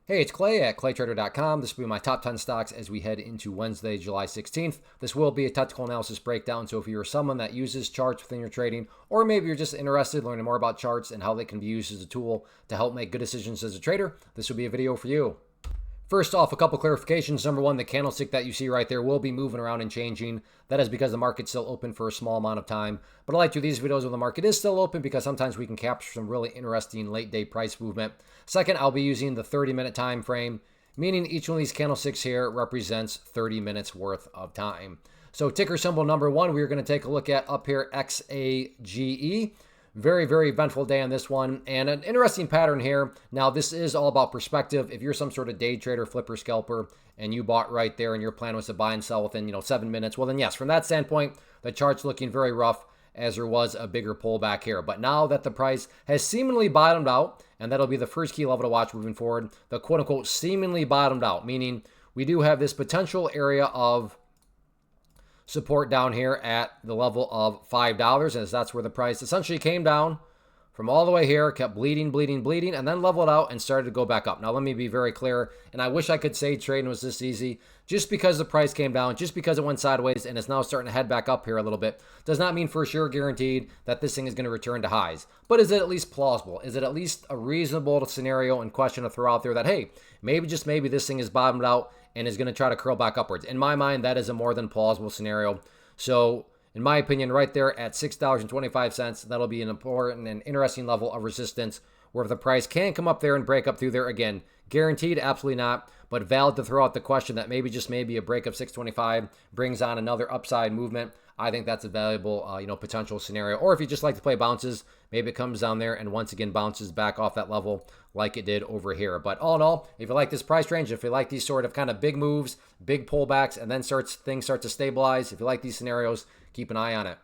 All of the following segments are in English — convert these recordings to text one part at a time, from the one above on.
Hey, it's Clay at claytrader.com. This will be my top 10 stocks as we head into Wednesday, July 16th. This will be a technical analysis breakdown, so if you're someone that uses charts within your trading, or maybe you're just interested in learning more about charts and how they can be used as a tool to help make good decisions as a trader, this will be a video for you. First off, a couple clarifications. Number one, the candlestick that you see right there will be moving around and changing. That is because the market's still open for a small amount of time. But I like to do these videos when the market is still open because sometimes we can capture some really interesting late day price movement. Second, I'll be using the 30-minute time frame, meaning each one of these candlesticks here represents 30 minutes worth of time. So ticker symbol number one, we're going to take a look at up here, XAGE. Very, very eventful day on this one, and an interesting pattern here. Now, this is all about perspective. If you're some sort of day trader, flipper, scalper, and you bought right there and your plan was to buy and sell within, 7 minutes, well then yes, from that standpoint, the chart's looking very rough as there was a bigger pullback here. But now that the price has seemingly bottomed out, and that'll be the first key level to watch moving forward, the quote-unquote seemingly bottomed out, meaning we do have this potential area of support down here at the level of $5, as that's where the price essentially came down from all the way here, kept bleeding, and then leveled out and started to go back up. Now, let me be very clear, and I wish I could say trading was this easy. Just because the price came down, just because it went sideways and it's now starting to head back up here a little bit, does not mean for sure guaranteed that this thing is going to return to highs. But is it at least plausible? Is it at least a reasonable scenario and question to throw out there that, hey, maybe, just maybe, this thing is bottomed out and is going to try to curl back upwards? In my mind, that is a more than plausible scenario. So, in my opinion, right there at $6.25, that'll be an important and interesting level of resistance where if the price can come up there and break up through there, again, guaranteed, absolutely not, but valid to throw out the question that maybe, just maybe, a break of 625 brings on another upside movement. I think that's a valuable, potential scenario. Or if you just like to play bounces, maybe it comes down there and once again bounces back off that level like it did over here. But all in all, if you like this price range, if you like these sort of kind of big moves, big pullbacks, and then things start to stabilize, if you like these scenarios, keep an eye on it.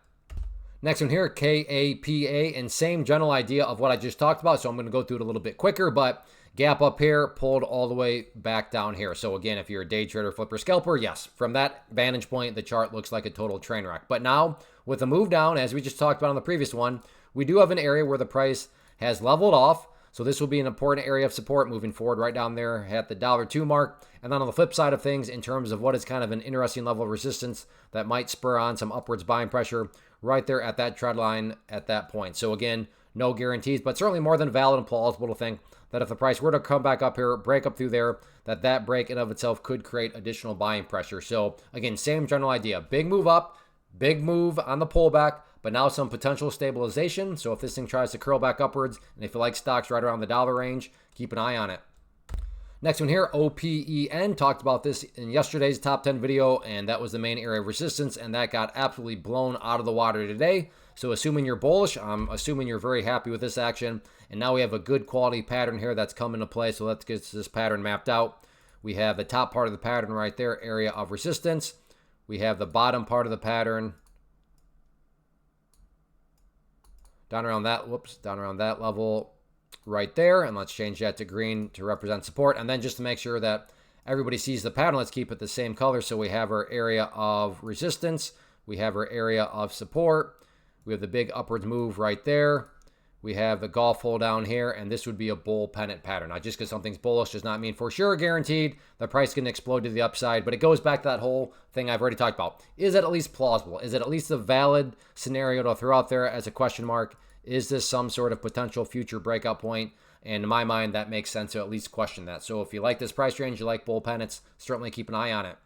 Next one here, KAPA, and same general idea of what I just talked about. So I'm going to go through it a little bit quicker, but gap up here, pulled all the way back down here. So again, if you're a day trader, flipper, scalper, yes, from that vantage point, the chart looks like a total train wreck. But now with the move down, as we just talked about on the previous one, we do have an area where the price has leveled off. So this will be an important area of support moving forward right down there at the $2 mark. And then on the flip side of things, in terms of what is kind of an interesting level of resistance that might spur on some upwards buying pressure right there at that trend line at that point. So again, no guarantees, but certainly more than valid and plausible to think that if the price were to come back up here, break up through there, that break in of itself could create additional buying pressure. So again, same general idea. Big move up, big move on the pullback, but now some potential stabilization. So if this thing tries to curl back upwards, and if you like stocks right around the dollar range, keep an eye on it. Next one here, OPEN. Talked about this in yesterday's top 10 video, and that was the main area of resistance, and that got absolutely blown out of the water today. So assuming you're bullish, I'm assuming you're very happy with this action. And now we have a good quality pattern here that's come into play. So let's get this pattern mapped out. We have the top part of the pattern right there, area of resistance. We have the bottom part of the pattern down around that level right there. And let's change that to green to represent support. And then just to make sure that everybody sees the pattern, let's keep it the same color. So we have our area of resistance. We have our area of support. We have the big upwards move right there. We have the golf hole down here, and this would be a bull pennant pattern. Now, just because something's bullish does not mean for sure guaranteed the price can explode to the upside, but it goes back to that whole thing I've already talked about. Is it at least plausible? Is it at least a valid scenario to throw out there as a question mark? Is this some sort of potential future breakout point? And in my mind, that makes sense to at least question that. So if you like this price range, you like bull pennants, certainly keep an eye on it.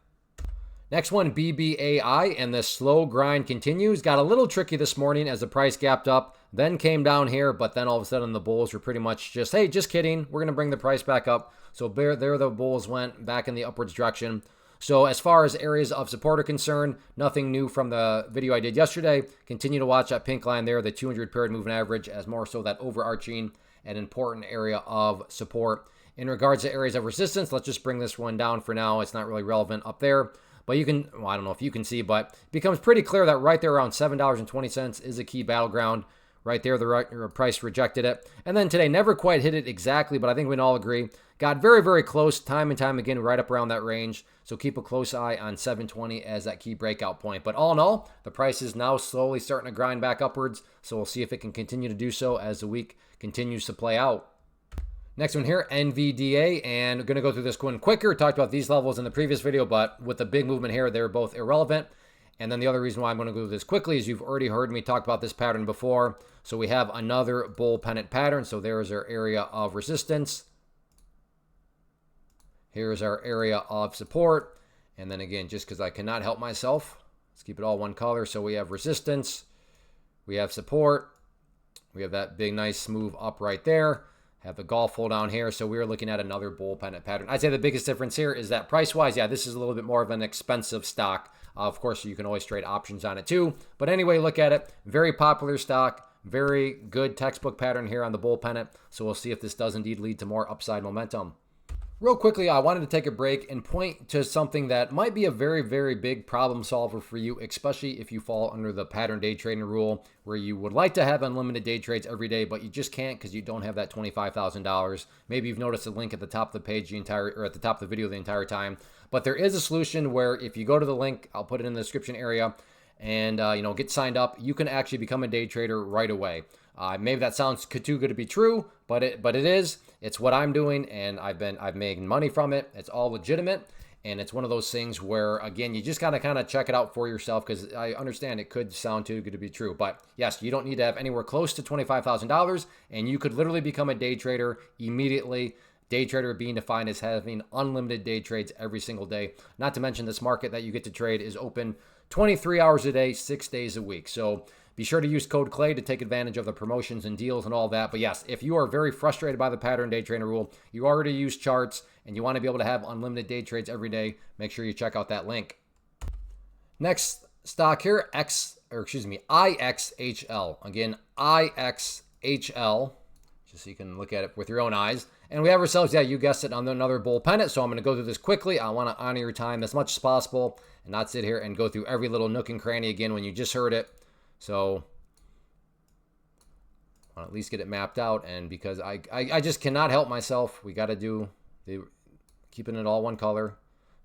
Next one, BBAI, and the slow grind continues. Got a little tricky this morning as the price gapped up, then came down here, but then all of a sudden the bulls were pretty much just, hey, just kidding. We're going to bring the price back up. So there the bulls went back in the upwards direction. So as far as areas of support are concerned, nothing new from the video I did yesterday. Continue to watch that pink line there, the 200 period moving average, as more so that overarching and important area of support. In regards to areas of resistance, let's just bring this one down for now. It's not really relevant up there. But you can, well, I don't know if you can see, but it becomes pretty clear that right there around $7.20 is a key battleground. Right there, the price rejected it. And then today, never quite hit it exactly, but I think we can all agree. Got very, very close time and time again, right up around that range. So keep a close eye on 720 as that key breakout point. But all in all, the price is now slowly starting to grind back upwards. So we'll see if it can continue to do so as the week continues to play out. Next one here, NVDA, and we're going to go through this one quicker. Talked about these levels in the previous video, but with the big movement here, they're both irrelevant. And then the other reason why I'm going to go through this quickly is you've already heard me talk about this pattern before. So we have another bull pennant pattern. So there's our area of resistance. Here's our area of support. And then again, just because I cannot help myself, let's keep it all one color. So we have resistance, we have support, we have that big nice move up right there. Have the golf hole down here. So we're looking at another bull pennant pattern. I'd say the biggest difference here is that price-wise, yeah, this is a little bit more of an expensive stock. Of course, you can always trade options on it too. But anyway, look at it. Very popular stock. Very good textbook pattern here on the bull pennant. So we'll see if this does indeed lead to more upside momentum. Real quickly, I wanted to take a break and point to something that might be a very, very big problem solver for you, especially if you fall under the pattern day trading rule, where you would like to have unlimited day trades every day, but you just can't because you don't have that $25,000. Maybe you've noticed a link at the top of the page or at the top of the video the entire time. But there is a solution where if you go to the link, I'll put it in the description area, and get signed up, you can actually become a day trader right away. Maybe that sounds too good to be true, but it is. It's what I'm doing, and I've made money from it. It's all legitimate, and it's one of those things where, again, you just gotta kind of check it out for yourself, because I understand it could sound too good to be true. But yes, you don't need to have anywhere close to $25,000, and you could literally become a day trader immediately. Day trader being defined as having unlimited day trades every single day. Not to mention this market that you get to trade is open 23 hours a day, 6 days a week. So be sure to use code CLAY to take advantage of the promotions and deals and all that. But yes, if you are very frustrated by the pattern day trader rule, you already use charts, and you want to be able to have unlimited day trades every day, make sure you check out that link. Next stock here, IXHL. Again, IXHL, just so you can look at it with your own eyes. And we have ourselves, yeah, you guessed it, on another bull pennant. So I'm going to go through this quickly. I want to honor your time as much as possible and not sit here and go through every little nook and cranny again when you just heard it. So I want to at least get it mapped out. And because I just cannot help myself, we got to do keeping it all one color.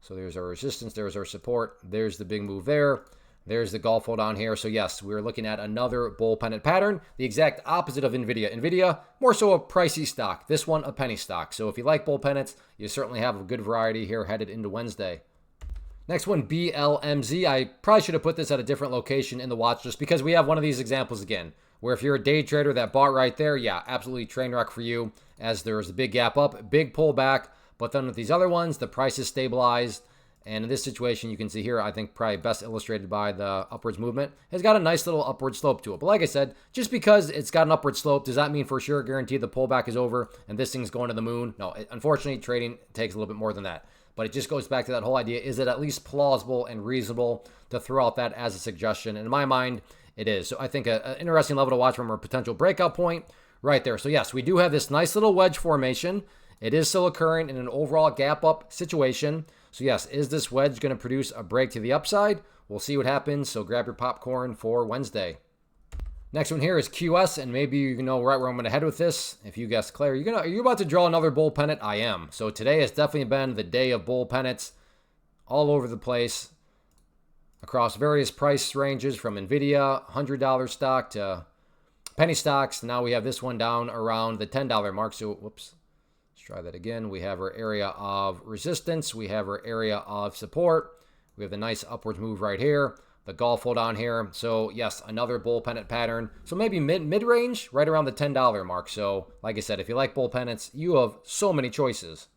So there's our resistance, there's our support, there's the big move there. There's the golf hole down here. So yes, we're looking at another bull pennant pattern, the exact opposite of NVIDIA. NVIDIA, more so a pricey stock. This one, a penny stock. So if you like bull pennants, you certainly have a good variety here headed into Wednesday. Next one, BLMZ. I probably should have put this at a different location in the watch list, because we have one of these examples again, where if you're a day trader that bought right there, yeah, absolutely train wreck for you, as there's a big gap up, big pullback. But then with these other ones, the price is stabilized. And in this situation, you can see here, I think probably best illustrated by the upwards movement, has got a nice little upward slope to it. But like I said, just because it's got an upward slope, does that mean for sure guaranteed the pullback is over and this thing's going to the moon? No, unfortunately, trading takes a little bit more than that. But it just goes back to that whole idea, is it at least plausible and reasonable to throw out that as a suggestion? And in my mind, it is. So I think an interesting level to watch from a potential breakout point right there. So yes, we do have this nice little wedge formation. It is still occurring in an overall gap up situation. So yes, is this wedge going to produce a break to the upside? We'll see what happens. So grab your popcorn for Wednesday. Next one here is QS, and maybe you know right where I'm going to head with this. If you guessed Claire, are you about to draw another bull pennant? I am. So today has definitely been the day of bull pennants all over the place across various price ranges, from NVIDIA, $100 stock to penny stocks. Now we have this one down around the $10 mark. So whoops. Try that again. We have our area of resistance. We have our area of support. We have the nice upwards move right here. The golf hole down here. So yes, another bull pennant pattern. So maybe mid-range, right around the $10 mark. So like I said, if you like bull pennants, you have so many choices.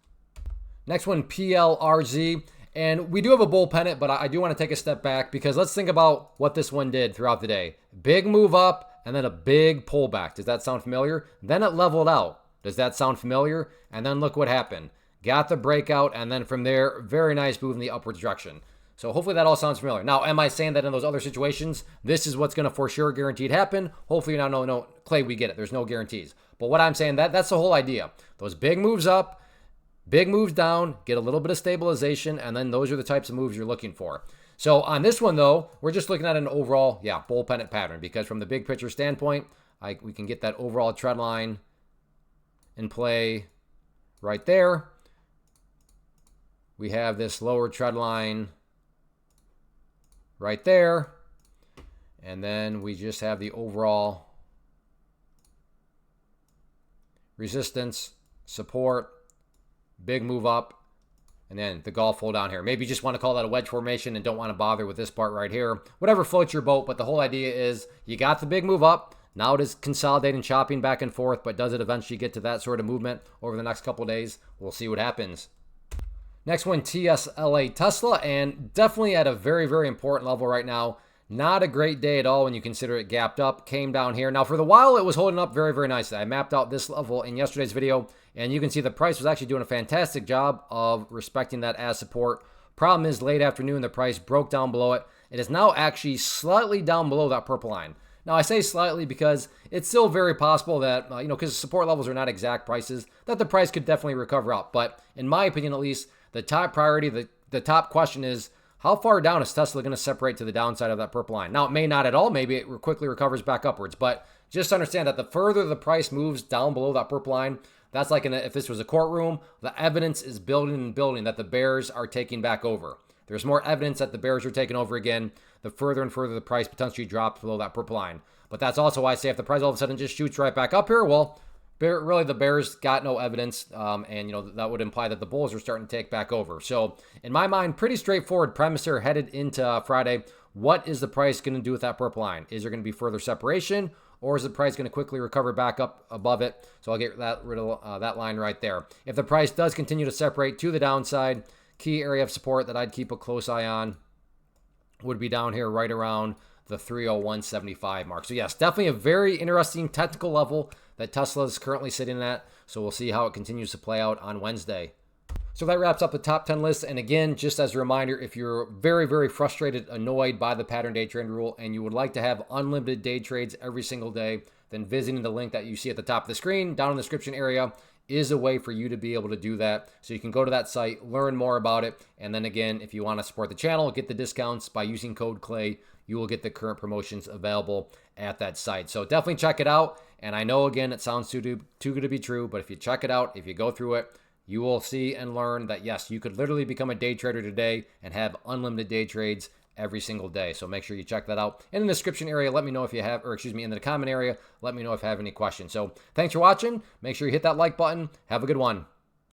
Next one, PLRZ. And we do have a bull pennant, but I do want to take a step back, because let's think about what this one did throughout the day. Big move up and then a big pullback. Does that sound familiar? Then it leveled out. Does that sound familiar? And then look what happened. Got the breakout, and then from there, very nice move in the upwards direction. So hopefully that all sounds familiar. Now, am I saying that in those other situations, this is what's going to for sure guaranteed happen? Hopefully you're not, no, Clay, we get it. There's no guarantees. But what I'm saying, that's the whole idea. Those big moves up, big moves down, get a little bit of stabilization, and then those are the types of moves you're looking for. So on this one, though, we're just looking at an overall, bull pennant pattern, because from the big picture standpoint, we can get that overall trend line in play right there. We have this lower trend line right there. And then we just have the overall resistance support, big move up, and then the golf hole down here. Maybe you just want to call that a wedge formation and don't want to bother with this part right here. Whatever floats your boat, but the whole idea is you got the big move up. Now it is consolidating, chopping back and forth, but does it eventually get to that sort of movement over the next couple of days? We'll see what happens. Next one, TSLA Tesla, and definitely at a very, very important level right now. Not a great day at all when you consider it gapped up, came down here. Now, for the while, it was holding up very, very nicely. I mapped out this level in yesterday's video, and you can see the price was actually doing a fantastic job of respecting that as support. Problem is, late afternoon, the price broke down below it. It is now actually slightly down below that purple line. Now, I say slightly because it's still very possible that, because support levels are not exact prices, that the price could definitely recover up. But in my opinion, at least, the top priority, the top question is, how far down is Tesla going to separate to the downside of that purple line? Now, it may not at all. Maybe it quickly recovers back upwards. But just understand that the further the price moves down below that purple line, that's like if this was a courtroom, the evidence is building and building that the bears are taking back over. There's more evidence that the bears are taking over again, the further and further the price potentially drops below that purple line. But that's also why I say if the price all of a sudden just shoots right back up here, well, really the bears got no evidence, and that would imply that the bulls are starting to take back over. So in my mind, pretty straightforward premise here headed into Friday. What is the price going to do with that purple line? Is there going to be further separation, or is the price going to quickly recover back up above it? So I'll get rid of that line right there. If the price does continue to separate to the downside, key area of support that I'd keep a close eye on would be down here right around the 301.75 mark. So yes, definitely a very interesting technical level that Tesla is currently sitting at. So we'll see how it continues to play out on Wednesday. So that wraps up the top 10 list. And again, just as a reminder, if you're very, very frustrated, annoyed by the pattern day trade rule, and you would like to have unlimited day trades every single day, then visiting the link that you see at the top of the screen down in the description area is a way for you to be able to do that. So you can go to that site, learn more about it. And then again, if you want to support the channel, get the discounts by using code CLAY, you will get the current promotions available at that site. So definitely check it out. And I know, again, it sounds too good to be true, but if you check it out, if you go through it, you will see and learn that, yes, you could literally become a day trader today and have unlimited day trades every single day. So make sure you check that out. In the description area, let me know if you have, in the comment area, let me know if you have any questions. So thanks for watching. Make sure you hit that like button. Have a good one.